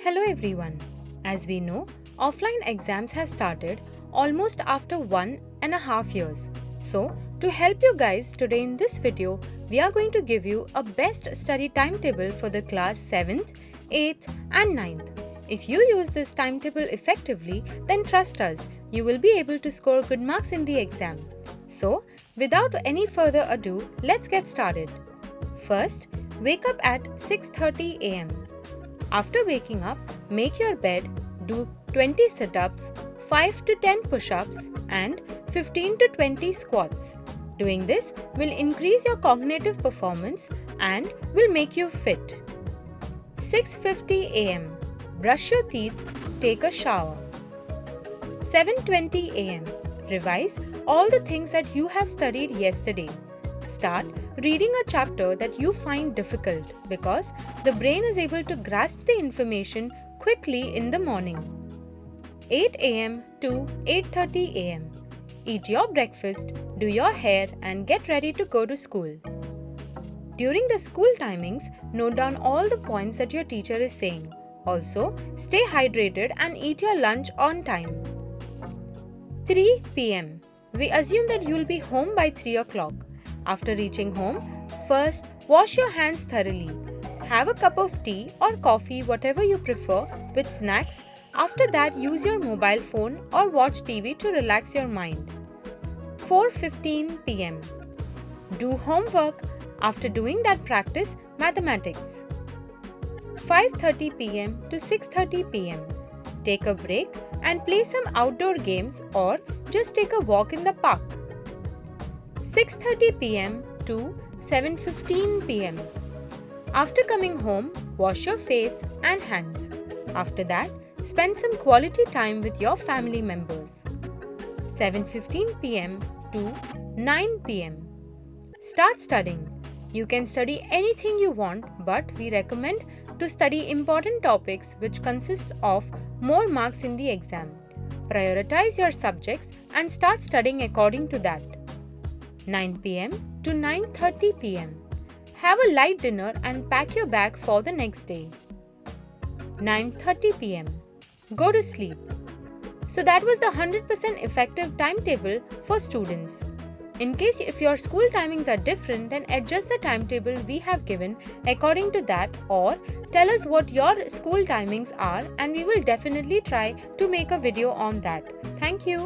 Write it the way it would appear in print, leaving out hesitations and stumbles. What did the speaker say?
Hello everyone. As we know, offline exams have started almost after 1.5 years. So, to help you guys today in this video, we are going to give you a best study timetable for the class 7th, 8th and 9th. If you use this timetable effectively, then trust us, you will be able to score good marks in the exam. So, without any further ado, let's get started. First, wake up at 6:30 am. After waking up, make your bed, do 20 sit-ups, 5 to 10 push-ups and 15 to 20 squats. Doing this will increase your cognitive performance and will make you fit. 6:50 am. Brush your teeth, take a shower. 7:20 am. Revise all the things that you have studied yesterday. Start reading a chapter that you find difficult because the brain is able to grasp the information quickly in the morning. 8 am to 8:30 am. Eat your breakfast, do your hair and get ready to go to school. During the school timings, note down all the points that your teacher is saying. Also, stay hydrated and eat your lunch on time. 3 pm. We assume that you will be home by 3 o'clock. After reaching home, first wash your hands thoroughly. Have a cup of tea or coffee, whatever you prefer, with snacks. After that, use your mobile phone or watch TV to relax your mind. 4:15 pm. Do homework. After doing that, practice mathematics. 5:30 pm to 6:30 pm. Take a break and play some outdoor games or just take a walk in the park. 6:30 pm to 7:15 pm. After coming home, wash your face and hands. After that, spend some quality time with your family members. 7:15 pm to 9 pm. Start studying. You can study anything you want, but we recommend to study important topics which consist of more marks in the exam. Prioritize your subjects and start studying according to that. 9 pm to 9:30 pm. Have a light dinner and pack your bag for the next day. 9:30 pm. Go to sleep. So that was the 100% effective timetable for students. In case if your school timings are different, then adjust the timetable we have given according to that or tell us what your school timings are and we will definitely try to make a video on that. Thank you.